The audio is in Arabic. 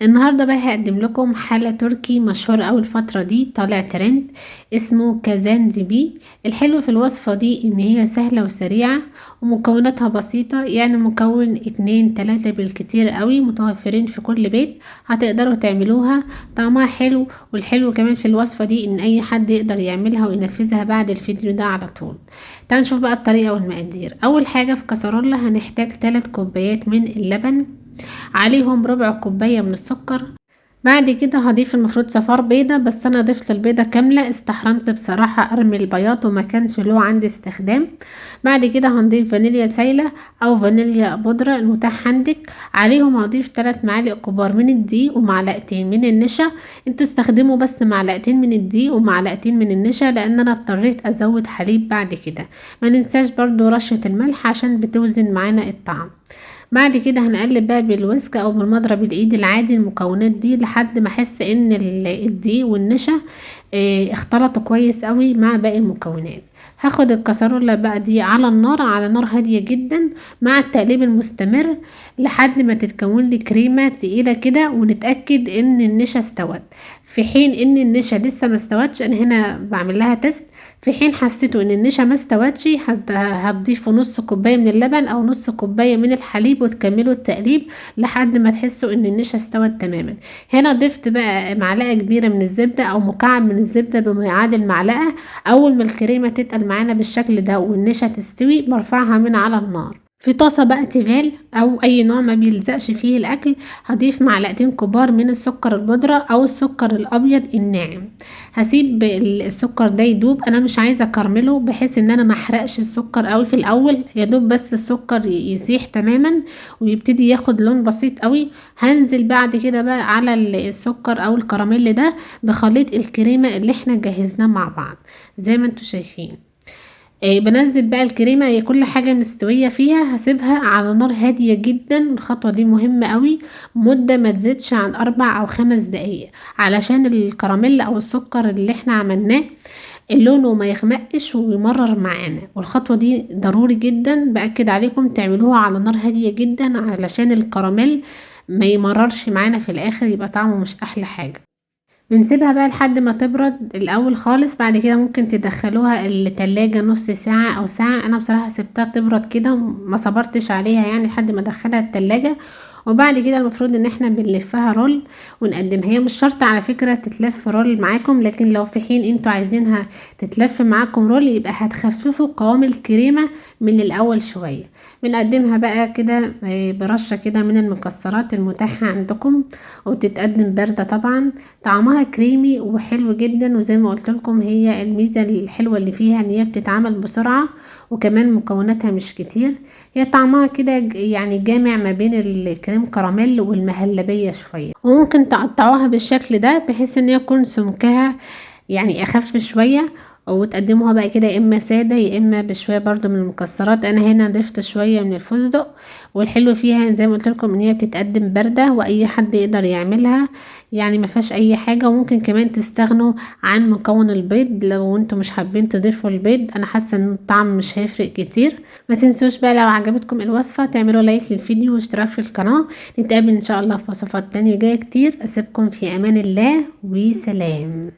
النهارده بقى هقدم لكم حلا تركي مشهور اوي الفترة دي، طالع ترند اسمه كازانديبي. الحلو في الوصفة دي ان هي سهلة وسريعة ومكوناتها بسيطة، يعني مكون 2-3 بالكتير قوي متوفرين في كل بيت، هتقدروا تعملوها. طعمها حلو، والحلو كمان في الوصفة دي ان اي حد يقدر يعملها وينفذها بعد الفيديو ده على طول. تعالوا نشوف بقى الطريقة والمقادير. اول حاجة في كسرولة هنحتاج 3 كوبايات من اللبن، عليهم ربع كوباية من السكر. بعد كده هضيف المفروض صفار بيضة، بس انا ضفت البيضة كاملة، استحرمت بصراحة ارمي البياض وما كانش له عندي استخدام. بعد كده هنضيف فانيليا سايلة او فانيليا بودرة المتاح عندك. عليهم هضيف 3 معالق كبار من الدقيق ومعلقتين من النشا. انتوا استخدموا بس معلقتين من الدقيق ومعلقتين من النشا، لان انا اضطريت ازود حليب بعد كده. ما ننساش برضو رشة الملح عشان بتوزن معانا الطعم. بعد كده هنقلب بقى بالويسك او بالمضرب الايد العادي المكونات دي لحد ما احس ان الدقيق والنشا اختلطوا كويس قوي مع باقي المكونات. هاخد الكسرولة بقى دي على النار، على نار هادية جدا، مع التقليب المستمر لحد ما تتكون لي كريمة تقيلة كده، ونتأكد ان النشا استوت. في حين ان النشا لسه ما استوتش، انا هنا بعمل لها تيست. في حين حسيتوا ان النشا ما استوتش، هتضيفوا نص كوبايه من اللبن او نص كوبايه من الحليب وتكملوا التقليب لحد ما تحسوا ان النشا استوت تماما. هنا ضفت بقى معلقه كبيره من الزبده او مكعب من الزبده بما يعادل معلقه. اول ما الكريمه تتقل معانا بالشكل ده والنشا تستوي، برفعها من على النار. في طاسة بقى تيفال او اي نوع ما بيلزقش فيه الاكل، هضيف معلقتين كبار من السكر البودرة او السكر الابيض الناعم. هسيب السكر ده يدوب، انا مش عايزة اكرمله بحيث ان انا محرقش السكر قوي في الاول، يدوب بس السكر يسيح تماما ويبتدي ياخد لون بسيط قوي. هنزل بعد كده بقى على السكر او الكراميل ده بخليط الكريمة اللي احنا جهزناه مع بعض زي ما انتوا شايفين. بنزل بقى الكريمة، هي كل حاجة مستوية فيها هسيبها على نار هادية جدا. الخطوة دي مهمة قوي، مدة ما تزيدش عن 4 أو 5 دقايق، علشان الكراميل او السكر اللي احنا عملناه لونه ما يغمقش ويمرر معانا. والخطوة دي ضروري جدا، بأكد عليكم تعملوها على نار هادية جدا علشان الكراميل ما يمررش معانا في الاخر، يبقى طعمه مش احلى حاجة. بنسيبها بقى لحد ما تبرد الاول خالص، بعد كده ممكن تدخلوها التلاجة نص ساعة او ساعة. انا بصراحة سبتها تبرد كده، ما صبرتش عليها يعني لحد ما ادخلها التلاجة. وبعد كده المفروض ان احنا بنلفها رول ونقدمها. هي مش شرط على فكرة تتلف رول معاكم، لكن لو في حين انتوا عايزينها تتلف معاكم رول، يبقى هتخففوا قوام الكريمة من الاول شوية. بنقدمها بقى كده برشة كده من المكسرات المتاحة عندكم، وتتقدم باردة طبعا. طعمها كريمي وحلو جدا، وزي ما قلت لكم هي الميزة الحلوة اللي فيها ان هي بتتعمل بسرعة، وكمان مكوناتها مش كتير. هي طعمها كده يعني جامع ما بين الكريم كراميل والمهلبية شوية، وممكن تقطعوها بالشكل ده بحيث ان يكون سمكها يعني اخف شوية، وتقدموها بقى كده يا اما ساده يا اما بشويه برضو من المكسرات. انا هنا ضفت شويه من الفستق. والحلو فيها زي ما قلت لكم ان هي بتتقدم بارده واي حد يقدر يعملها، يعني ما فيهاش اي حاجه. وممكن كمان تستغنوا عن مكون البيض لو انتم مش حابين تضيفوا البيض، انا حاسه ان الطعم مش هيفرق كتير. ما تنسوش بقى لو عجبتكم الوصفه تعملوا لايك للفيديو واشتراك في القناه. نتقابل ان شاء الله في وصفات تانية جايه كتير. اسيبكم في امان الله وسلام.